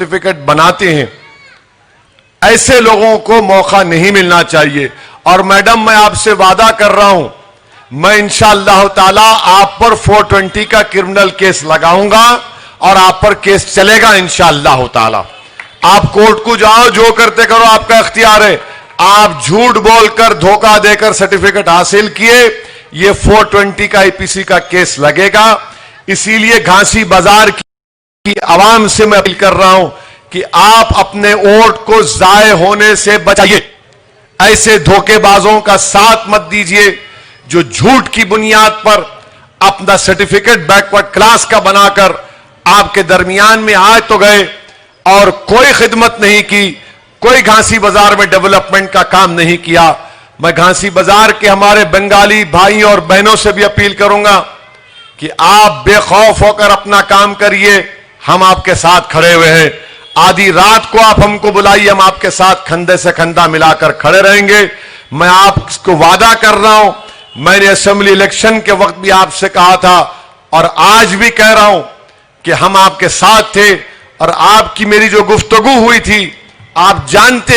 Certificate बनाते हैं, ऐसे लोगों को मौका नहीं मिलना चाहिए। और मैडम, मैं आपसे वादा कर रहा हूं, मैं इंशाअल्लाह ताला आप पर 420 का क्रिमिनल केस लगाऊंगा और आप पर केस चलेगा इंशाअल्लाह ताला। आप कोर्ट को जाओ, जो करते करो, आपका इख्तियार है। आप झूठ बोलकर, धोखा देकर सर्टिफिकेट हासिल किए, ये 420 का आईपीसी का केस लगेगा। इसीलिए घासी बाजार की आवाम से मैं अपील कर रहा हूं कि आप अपने वोट को जाये होने से बचाइए। ऐसे धोखेबाजों का साथ मत दीजिए जो झूठ की बुनियाद पर अपना सर्टिफिकेट बैकवर्ड क्लास का बनाकर आपके दरमियान में आए तो गए और कोई खिदमत नहीं की, कोई घासी बाजार में डेवलपमेंट का काम नहीं किया। मैं घासी बाजार के हमारे बंगाली भाई और बहनों से भी अपील करूंगा कि आप बेखौफ होकर अपना काम करिए, हम आपके साथ खड़े हुए हैं। आधी रात को आप हमको बुलाइए, हम आपके साथ कंधे से कंधा मिलाकर खड़े रहेंगे। मैं आपको वादा कर रहा हूं, मैंने असेंबली इलेक्शन के वक्त भी आपसे कहा था और आज भी कह रहा हूं कि हम आपके साथ थे और आपकी मेरी जो गुफ्तगू हुई थी, आप जानते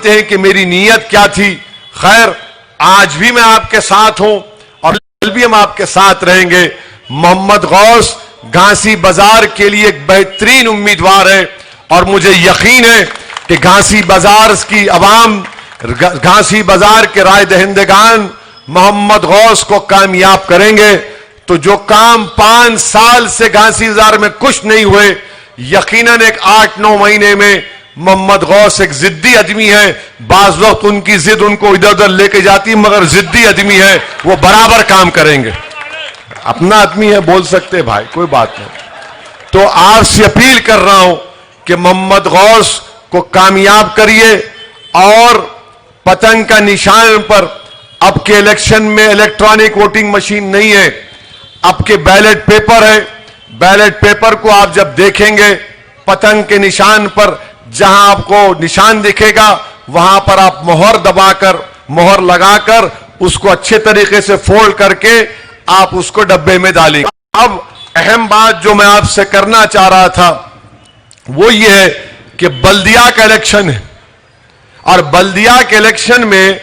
हैं कि मेरी नीयत क्या थी। खैर, आज भी मैं आपके साथ हूं और कल भी हम आपके साथ रहेंगे। मोहम्मद गौस घासी बाजार के लिए एक बेहतरीन उम्मीदवार है और मुझे यकीन है कि घासी बाजार की आवाम, घासी बाजार के राय दहिंदगान मोहम्मद गौस को कामयाब करेंगे। तो जो काम 5 साल से घासी बाजार में कुछ नहीं हुए, यकीनन एक 8-9 महीने में मोहम्मद गौस एक जिद्दी आदमी है। बाज वक्त उनकी जिद उनको इधर उधर लेके जाती, मगर जिद्दी आदमी है, वो बराबर काम करेंगे। अपना आदमी है, बोल सकते भाई, कोई बात नहीं। तो आपसे अपील कर रहा हूं कि मोहम्मद गौस को कामयाब करिए और पतंग का निशान पर, अब के इलेक्शन में इलेक्ट्रॉनिक वोटिंग मशीन नहीं है, अब के बैलेट पेपर है। बैलेट पेपर को आप जब देखेंगे, पतंग के निशान पर जहां आपको निशान दिखेगा, वहां पर आप मोहर दबाकर, मोहर लगाकर उसको अच्छे तरीके से फोल्ड करके आप उसको डब्बे में डालेंगे। अब अहम बात जो मैं आपसे करना चाह रहा था वो ये है कि बल्दिया का इलेक्शन है और बल्दिया के इलेक्शन में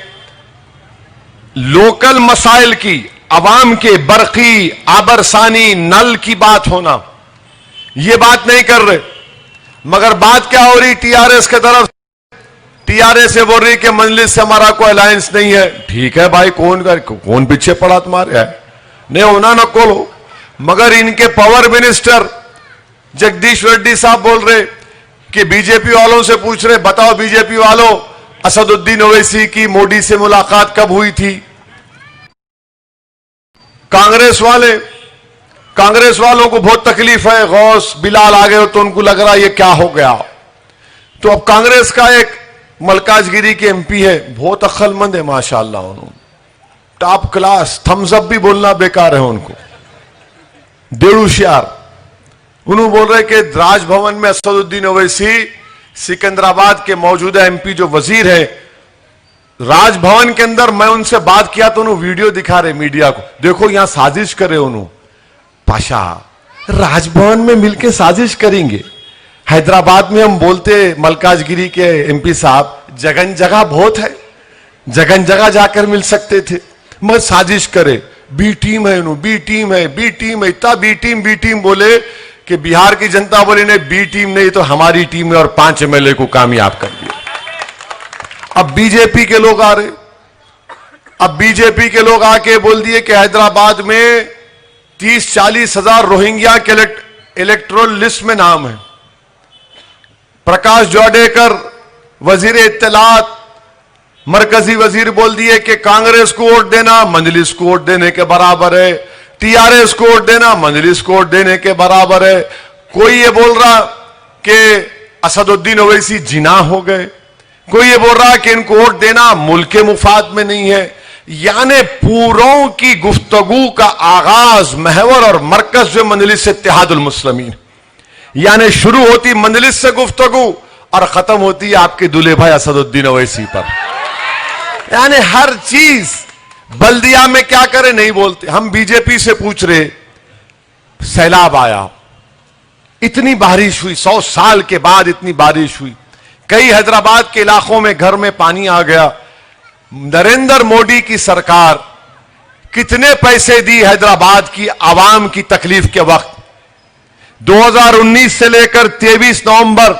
लोकल मसाइल की, आवाम के बरकी, आबरसानी, नल की बात होना, ये बात नहीं कर रहे। मगर बात क्या हो रही टीआरएस के तरफ? टीआरएस बोल रही कि मजलिस से हमारा कोई अलायंस नहीं है। ठीक है भाई, कौन पीछे पड़ा तुम्हारे? है नहीं होना न खोलो। मगर इनके पावर मिनिस्टर जगदीश रेड्डी साहब बोल रहे कि बीजेपी वालों से पूछ रहे, बताओ बीजेपी वालों, असदुद्दीन ओवैसी की मोदी से मुलाकात कब हुई थी? कांग्रेस वालों को बहुत तकलीफ है, गौस बिलाल आ गए तो उनको लग रहा ये क्या हो गया। तो अब कांग्रेस का एक मलकाजगिरी के एमपी है, बहुत अक्लमंद है माशाअल्लाह, उन्होंने टॉप क्लास, थम्स अप भी बोलना बेकार है उनको, देड़ुशियार। उन्होंने बोल रहे कि राजभवन में असदुद्दीन ओवैसी, सिकंदराबाद के मौजूदा एमपी जो वजीर है, राजभवन के अंदर मैं उनसे बात किया तो उन्होंने वीडियो दिखा रहे मीडिया को, देखो यहां साजिश करे उन्होंने। पाशा, राजभवन में मिलकर साजिश करेंगे? हैदराबाद में हम बोलते मलकाजगिरी के एमपी साहब, जगन जगह बहुत है, जगन जगह जाकर मिल सकते थे, मगर साजिश करे। बी टीम है, बी टीम है, बी टीम है, इतना बी टीम बोले कि बिहार की जनता बोली नहीं, बी टीम नहीं तो हमारी टीम है और 5 एमएलए को कामयाब कर दिया। अब बीजेपी के लोग आ रहे, अब बीजेपी के लोग आके बोल दिए कि हैदराबाद में 30-40 हजार रोहिंग्या के इलेक्टोरल लिस्ट में नाम है। प्रकाश जावड़ेकर वजीर इत्तलात, मरकजी वजीर बोल दिए कि कांग्रेस को वोट देना मजलिस को वोट देने के बराबर है, टीआरएस को वोट देना मजलिस को वोट देने के बराबर है। कोई ये बोल रहा कि असदुद्दीन ओवैसी जिना हो गए, कोई ये बोल रहा कि इनको वोट देना मुल्क के मुफाद में नहीं है। यानी पूरों की गुफ्तगू का आगाज, महवर और मरकज जो मजलिस इत्तेहादुल मुस्लिमीन, यानी शुरू होती मजलिस से गुफ्तगू और खत्म होती है आपके दूल्हे भाई असदुद्दीन ओवैसी पर। यानी हर चीज बल्दिया में क्या करें नहीं बोलते। हम बीजेपी से पूछ रहे, सैलाब आया, इतनी बारिश हुई, 100 साल के बाद इतनी बारिश हुई। कई हैदराबाद के इलाकों में घर में पानी आ गया। नरेंद्र मोदी की सरकार कितने पैसे दी हैदराबाद की आवाम की तकलीफ के वक्त? 2019 से लेकर 23 नवंबर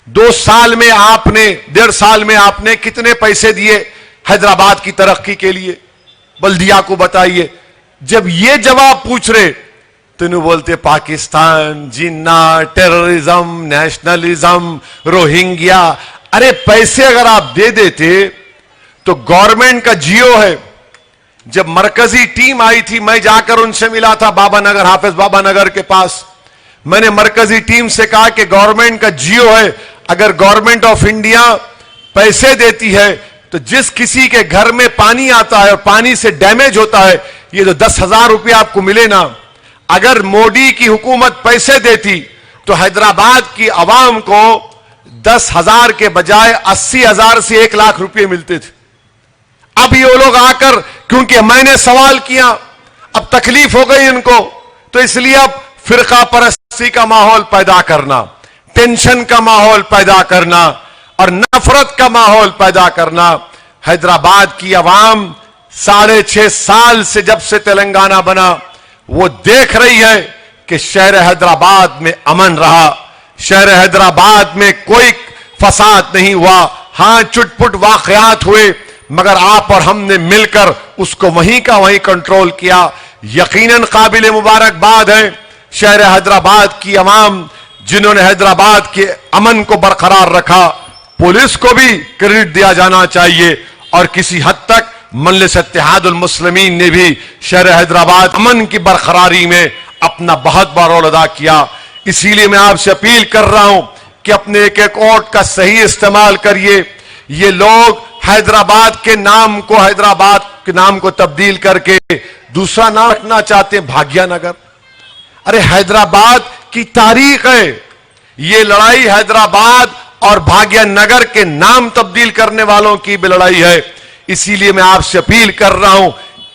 2 साल में आपने, 1.5 साल में आपने कितने पैसे दिए हैदराबाद की तरक्की के लिए? बल्दिया को बताइए। जब ये जवाब पूछ रहे तो इन्हें बोलते पाकिस्तान, जिन्ना, टेररिज्म, नेशनलिज्म, रोहिंग्या। अरे पैसे अगर आप दे देते तो गवर्नमेंट का जियो है। जब मरकजी टीम आई थी, मैं जाकर उनसे मिला था बाबा नगर, हाफिज बाबा नगर के पास। मैंने मरकजी टीम से कहा कि गवर्नमेंट का जियो है, अगर गवर्नमेंट ऑफ इंडिया पैसे देती है तो जिस किसी के घर में पानी आता है और पानी से डैमेज होता है, ये जो 10,000 रुपये आपको मिले ना, अगर मोदी की हुकूमत पैसे देती तो हैदराबाद की आवाम को 10,000 के बजाय 80,000 से 1 लाख रुपए मिलते थे। अब ये लोग आकर, क्योंकि मैंने सवाल किया, अब तकलीफ हो गई इनको, तो इसलिए अब फिरका परस्ती का माहौल पैदा करना, टेंशन का माहौल पैदा करना और नफरत का माहौल पैदा करना। हैदराबाद की आवाम 6.5 साल से, जब से तेलंगाना बना, वो देख रही है कि शहर हैदराबाद में अमन रहा, शहर हैदराबाद में कोई फसाद नहीं हुआ। हां, चुटपुट वाकयात हुए, मगर आप और हमने मिलकर उसको वहीं का वहीं कंट्रोल किया। यकीनन काबिल मुबारकबाद है शहर हैदराबाद की आवाम, जिन्होंने हैदराबाद के अमन को बरकरार रखा। पुलिस को भी क्रेडिट दिया जाना चाहिए और किसी हद तक मजलिस इत्तेहादुल मुस्लिमीन ने भी शहर हैदराबाद अमन की बरकरारी में अपना बहुत बड़ा रोल अदा किया। इसीलिए मैं आपसे अपील कर रहा हूं कि अपने एक वोट का सही इस्तेमाल करिए। ये लोग हैदराबाद के नाम को तब्दील करके दूसरा नाम रखना चाहते हैं, भाग्यनगर। अरे हैदराबाद की तारीख है, ये लड़ाई हैदराबाद और भाग्यनगर के नाम तब्दील करने वालों की भी लड़ाई है। इसीलिए मैं आपसे अपील कर रहा हूं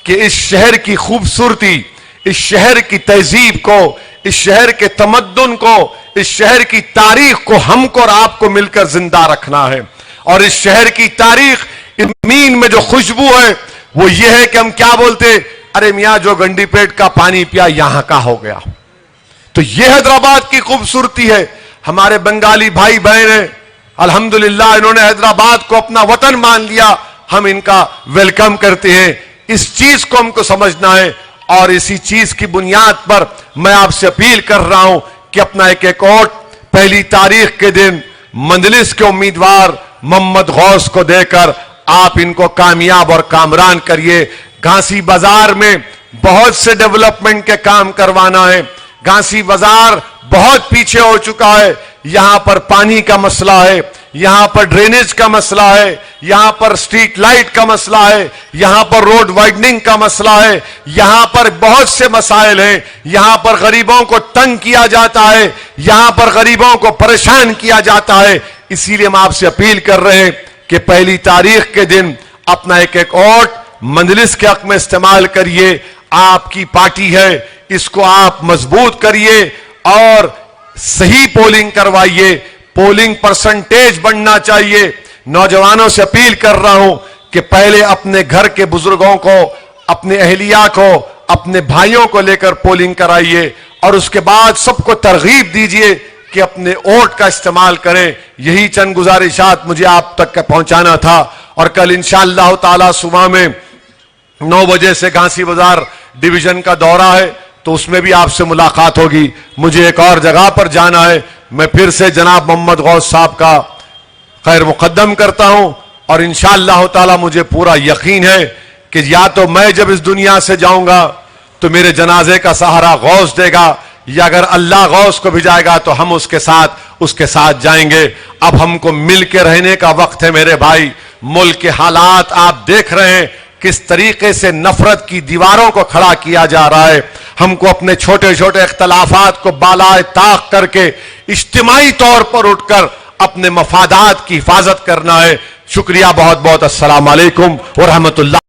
कि इस शहर की खूबसूरती, इस शहर की तहजीब को, इस शहर के तमद्दुन को, इस शहर की तारीख को हमको और आपको मिलकर जिंदा रखना है। और इस शहर की तारीख, ज़मीन में जो खुशबू है वो ये है कि हम क्या बोलते, अरे मियां जो गंडीपेट का पानी पिया यहां का हो गया। तो ये हैदराबाद की खूबसूरती है। हमारे बंगाली भाई बहन हैं, अल्हम्दुलिल्लाह इन्होंने हैदराबाद को अपना वतन मान लिया, हम इनका वेलकम करते हैं। इस चीज को हमको समझना है और इसी चीज की बुनियाद पर मैं आपसे अपील कर रहा हूं कि अपना एक वोट 1 तारीख के दिन मंजलिस के उम्मीदवार मोहम्मद गौस को देकर आप इनको कामयाब और कामरान करिए। घासी बाजार में बहुत से डेवलपमेंट के काम करवाना है। घासी बाजार बहुत पीछे हो चुका है। यहां पर पानी का मसला है, यहां पर ड्रेनेज का मसला है, यहां पर स्ट्रीट लाइट का मसला है, यहां पर रोड वाइडनिंग का मसला है, यहां पर बहुत से मसाइल हैं। यहां पर गरीबों को तंग किया जाता है, यहां पर गरीबों को परेशान किया जाता है। इसीलिए हम आपसे अपील कर रहे हैं कि 1 तारीख के दिन अपना एक वोट मंजलिस के हक में इस्तेमाल करिए। आपकी पार्टी है, इसको आप मजबूत करिए और सही पोलिंग करवाइए। पोलिंग परसेंटेज बढ़ना चाहिए। नौजवानों से अपील कर रहा हूं कि पहले अपने घर के बुजुर्गों को, अपने अहलिया को, अपने भाइयों को लेकर पोलिंग कराइए और उसके बाद सबको तरगीब दीजिए कि अपने वोट का इस्तेमाल करें। यही चंद गुजारिशात मुझे आप तक पहुंचाना था। और कल इंशाअल्लाह ताला सुबह में 9 बजे से घासी बाजार डिवीजन का दौरा है, तो उसमें भी आपसे मुलाकात होगी। मुझे एक और जगह पर जाना है। मैं फिर से जनाब मोहम्मद गौस साहब का खैर मुकद्दम करता हूं और इंशाअल्लाह ताला मुझे पूरा यकीन है कि या तो मैं जब इस दुनिया से जाऊंगा तो मेरे जनाजे का सहारा गौस देगा, या अगर अल्लाह गौस को भिजाएगा तो हम उसके साथ जाएंगे। अब हमको मिल के रहने का वक्त है मेरे भाई। मुल्क के हालात आप देख रहे हैं, किस तरीके से नफरत की दीवारों को खड़ा किया जा रहा है। हमको अपने छोटे छोटे इख्तलाफात को बालाए ताक करके इज्तिमाई तौर पर उठकर अपने मफादात की हिफाजत करना है। शुक्रिया बहुत बहुत। अस्सलाम वालेकुम व रहमतुल्लाह।